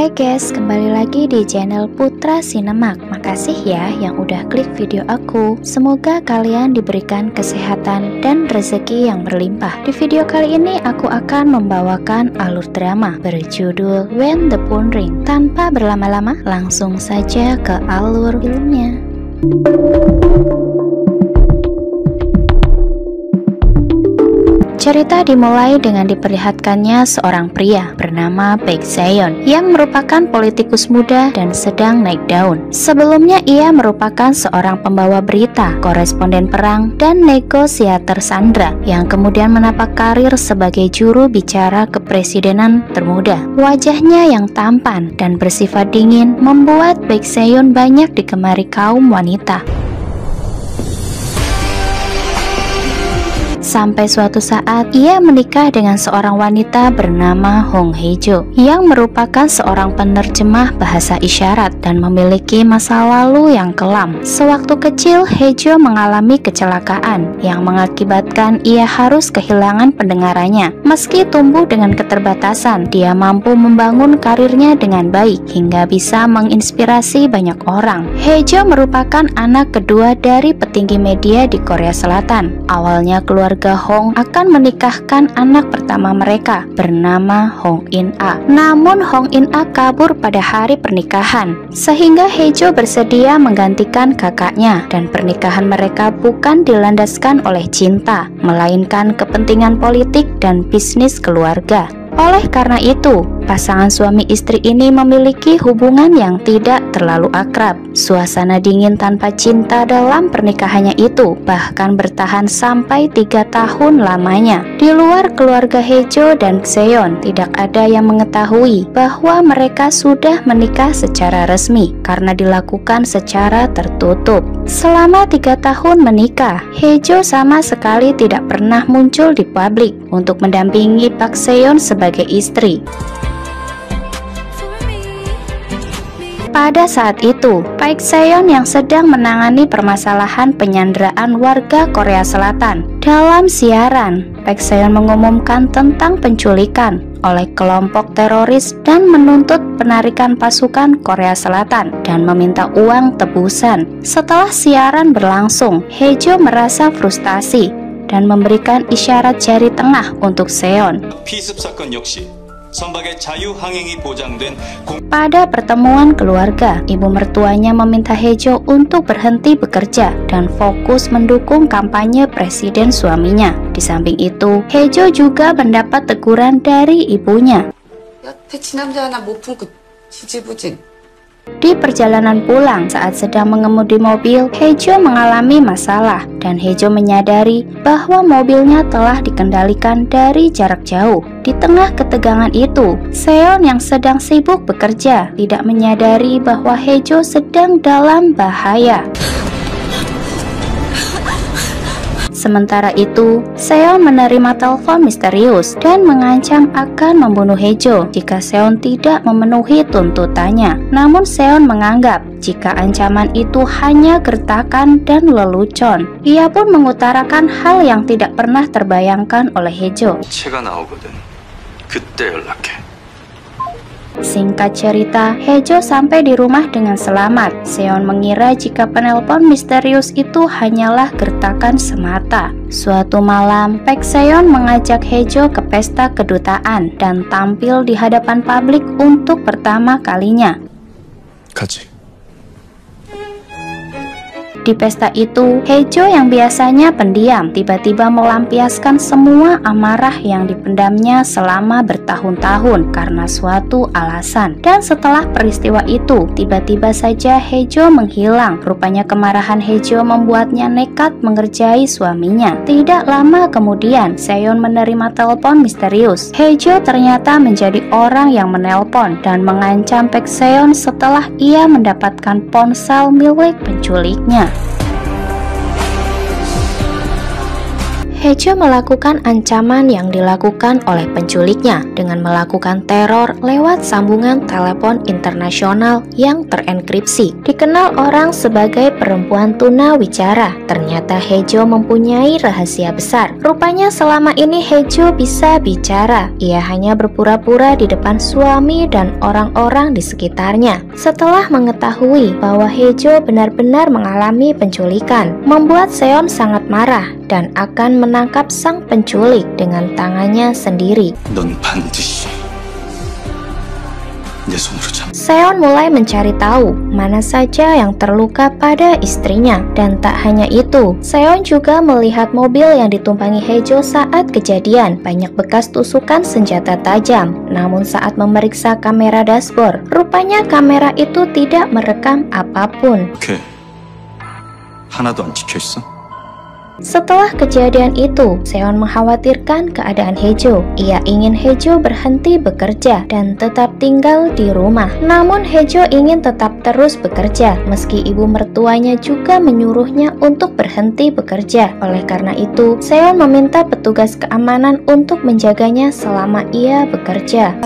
Hai guys, kembali lagi di channel Putra Sinemak. Makasih ya yang udah klik video aku. Semoga kalian diberikan kesehatan dan rezeki yang berlimpah. Di video kali ini aku akan membawakan alur drama berjudul When the Phone Rings. Tanpa berlama-lama, langsung saja ke alur filmnya. Cerita dimulai dengan diperlihatkannya seorang pria bernama Baek Seon yang merupakan politikus muda dan sedang naik daun. Sebelumnya ia merupakan seorang pembawa berita, koresponden perang, dan negosiator sandera yang kemudian menapak karir sebagai juru bicara kepresidenan termuda. Wajahnya yang tampan dan bersifat dingin membuat Baek Seon banyak digemari kaum wanita. Sampai suatu saat ia menikah dengan seorang wanita bernama Hong Hae-jo yang merupakan seorang penerjemah bahasa isyarat dan memiliki masa lalu yang kelam. Sewaktu kecil, Hae-jo mengalami kecelakaan yang mengakibatkan ia harus kehilangan pendengarannya. Meski tumbuh dengan keterbatasan, dia mampu membangun karirnya dengan baik hingga bisa menginspirasi banyak orang. Hae-jo merupakan anak kedua dari petinggi media di Korea Selatan. Awalnya keluarga Hong akan menikahkan anak pertama mereka bernama Hong In-a. Namun Hong In-a kabur pada hari pernikahan sehingga Hae-jo bersedia menggantikan kakaknya, dan pernikahan mereka bukan dilandaskan oleh cinta melainkan kepentingan politik dan bisnis keluarga. Oleh karena itu, pasangan suami istri ini memiliki hubungan yang tidak terlalu akrab. Suasana dingin tanpa cinta dalam pernikahannya itu bahkan bertahan sampai 3 tahun lamanya. Di luar keluarga Hae-jo dan Seon, tidak ada yang mengetahui bahwa mereka sudah menikah secara resmi karena dilakukan secara tertutup. Selama 3 tahun menikah, Hae-jo sama sekali tidak pernah muncul di publik untuk mendampingi Pak Seon sebagai istri. Pada saat itu, Baek Seon yang sedang menangani permasalahan penyanderaan warga Korea Selatan. Dalam siaran, Baek Seon mengumumkan tentang penculikan oleh kelompok teroris dan menuntut penarikan pasukan Korea Selatan dan meminta uang tebusan. Setelah siaran berlangsung, Hae-jo merasa frustasi dan memberikan isyarat jari tengah untuk Seon. Pada pertemuan keluarga, ibu mertuanya meminta Hae-jo untuk berhenti bekerja dan fokus mendukung kampanye presiden suaminya. Di samping itu, Hae-jo juga mendapat teguran dari ibunya. Di perjalanan pulang, saat sedang mengemudi mobil, Hae-jo mengalami masalah dan Hae-jo menyadari bahwa mobilnya telah dikendalikan dari jarak jauh. Di tengah ketegangan itu, Seon yang sedang sibuk bekerja tidak menyadari bahwa Hae-jo sedang dalam bahaya. Sementara itu, Seon menerima telepon misterius dan mengancam akan membunuh Hae-jo jika Seon tidak memenuhi tuntutannya. Namun Seon menganggap jika ancaman itu hanya gertakan dan lelucon. Ia pun mengutarakan hal yang tidak pernah terbayangkan oleh Hae-jo. Singkat cerita, Hae-jo sampai di rumah dengan selamat. Seon mengira jika penelpon misterius itu hanyalah gertakan semata. Suatu malam, Baek Seon mengajak Hae-jo ke pesta kedutaan dan tampil di hadapan publik untuk pertama kalinya. Di pesta itu, Hae-jo yang biasanya pendiam tiba-tiba melampiaskan semua amarah yang dipendamnya selama bertahun-tahun karena suatu alasan. Dan setelah peristiwa itu, tiba-tiba saja Hae-jo menghilang. Rupanya kemarahan Hae-jo membuatnya nekat mengerjai suaminya. Tidak lama kemudian, Seon menerima telepon misterius. Hae-jo ternyata menjadi orang yang menelpon dan mengancam Baek Seon setelah ia mendapatkan ponsel milik penculiknya. Hejo melakukan ancaman yang dilakukan oleh penculiknya dengan melakukan teror lewat sambungan telepon internasional yang terenkripsi. Dikenal orang sebagai perempuan tunawicara, ternyata Hejo mempunyai rahasia besar. Rupanya selama ini Hejo bisa bicara. Ia hanya berpura-pura di depan suami dan orang-orang di sekitarnya. Setelah mengetahui bahwa Hejo benar-benar mengalami penculikan, membuat Seon sangat marah dan akan menangkap sang penculik dengan tangannya sendiri. Seon mulai mencari tahu mana saja yang terluka pada istrinya. Dan tak hanya itu, Seon juga melihat mobil yang ditumpangi Hejo saat kejadian. Banyak bekas tusukan senjata tajam. Namun saat memeriksa kamera dashboard, rupanya kamera itu tidak merekam apapun. 하나도 안 찍혀있어? Setelah kejadian itu, Seon mengkhawatirkan keadaan Hejo. Ia ingin Hejo berhenti bekerja dan tetap tinggal di rumah. Namun Hejo ingin tetap terus bekerja, meski ibu mertuanya juga menyuruhnya untuk berhenti bekerja. Oleh karena itu, Seon meminta petugas keamanan untuk menjaganya selama ia bekerja.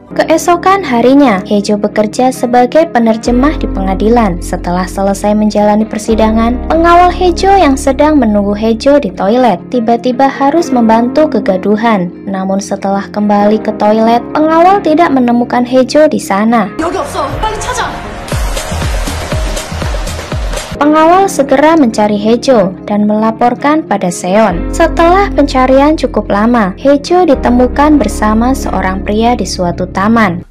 Keesokan harinya, Hejo bekerja sebagai penerjemah di pengadilan. Setelah selesai menjalani persidangan, pengawal Hejo yang sedang menunggu Hejo di toilet tiba-tiba harus membantu kegaduhan. Namun setelah kembali ke toilet, pengawal tidak menemukan Hejo di sana. Pengawal segera mencari Hejo dan melaporkan pada Seon. Setelah pencarian cukup lama, Hejo ditemukan bersama seorang pria di suatu taman.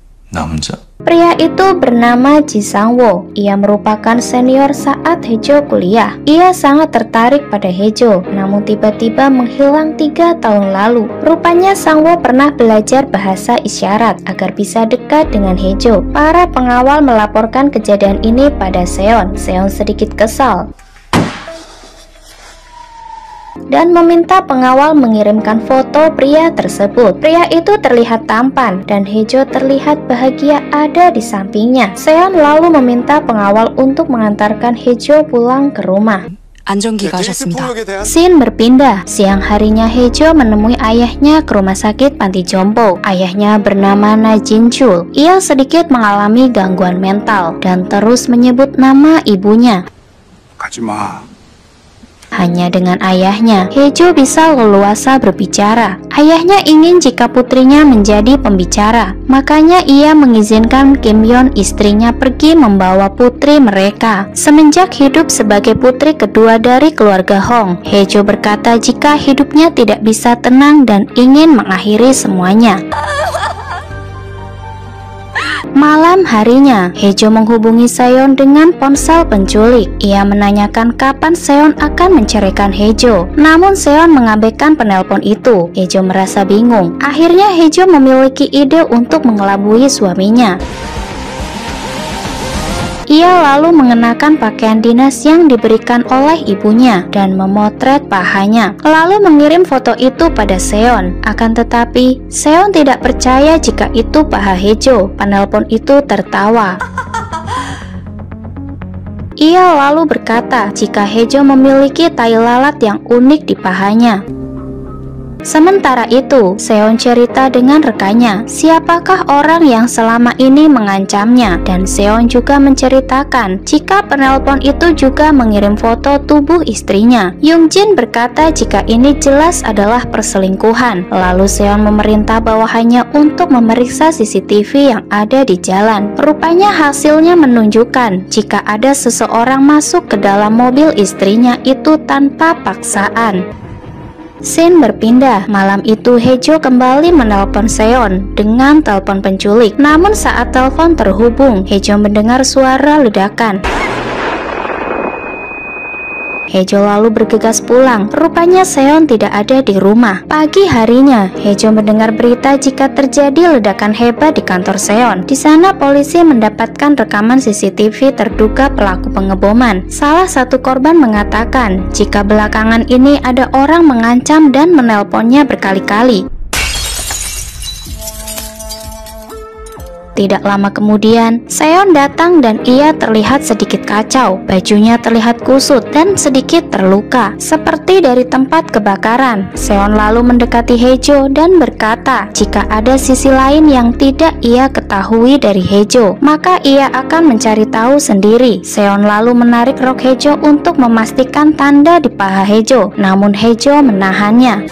Pria itu bernama Ji Sang-woo. Ia merupakan senior saat Hejo kuliah. Ia sangat tertarik pada Hejo, namun tiba-tiba menghilang 3 tahun lalu. Rupanya Sang-woo pernah belajar bahasa isyarat agar bisa dekat dengan Hejo. Para pengawal melaporkan kejadian ini pada Seon. Seon sedikit kesal dan meminta pengawal mengirimkan foto pria tersebut. Pria itu terlihat tampan dan Hejo terlihat bahagia ada di sampingnya. Seon lalu meminta pengawal untuk mengantarkan Hejo pulang ke rumah. Scene berpindah. Siang harinya Hejo menemui ayahnya ke rumah sakit panti jompo. Ayahnya bernama Na Jin-chul. Ia sedikit mengalami gangguan mental dan terus menyebut nama ibunya. Hanya dengan ayahnya, Hejo bisa leluasa berbicara. Ayahnya ingin jika putrinya menjadi pembicara. Makanya ia mengizinkan Kim Yeon, istrinya, pergi membawa putri mereka. Semenjak hidup sebagai putri kedua dari keluarga Hong, Hejo berkata jika hidupnya tidak bisa tenang dan ingin mengakhiri semuanya. Malam harinya, Hejo menghubungi Seon dengan ponsel penculik. Ia menanyakan kapan Seon akan menceraikan Hejo. Namun Seon mengabaikan penelpon itu. Hejo merasa bingung. Akhirnya Hejo memiliki ide untuk mengelabui suaminya. Ia lalu mengenakan pakaian dinas yang diberikan oleh ibunya dan memotret pahanya, lalu mengirim foto itu pada Seon. Akan tetapi, Seon tidak percaya jika itu paha Hejo. Penelpon itu tertawa. Ia lalu berkata jika Hejo memiliki tai lalat yang unik di pahanya. Sementara itu, Seon cerita dengan rekannya, siapakah orang yang selama ini mengancamnya, dan Seon juga menceritakan jika penelpon itu juga mengirim foto tubuh istrinya. Yoongjin berkata jika ini jelas adalah perselingkuhan. Lalu Seon memerintah bawahannya untuk memeriksa CCTV yang ada di jalan. Rupanya hasilnya menunjukkan jika ada seseorang masuk ke dalam mobil istrinya itu tanpa paksaan. Scene berpindah. Malam itu Hejo kembali menelpon Seon dengan telepon penculik. Namun saat telepon terhubung, Hejo mendengar suara ledakan. Hejo lalu bergegas pulang. Rupanya Seon tidak ada di rumah. Pagi harinya, Hejo mendengar berita jika terjadi ledakan hebat di kantor Seon. Di sana polisi mendapatkan rekaman CCTV terduga pelaku pengeboman. Salah satu korban mengatakan jika belakangan ini ada orang mengancam dan menelponnya berkali-kali. Tidak lama kemudian, Seon datang dan ia terlihat sedikit kacau. Bajunya terlihat kusut dan sedikit terluka, seperti dari tempat kebakaran. Seon lalu mendekati Haejo dan berkata, jika ada sisi lain yang tidak ia ketahui dari Haejo, maka ia akan mencari tahu sendiri. Seon lalu menarik rok Haejo untuk memastikan tanda di paha Haejo, namun Haejo menahannya.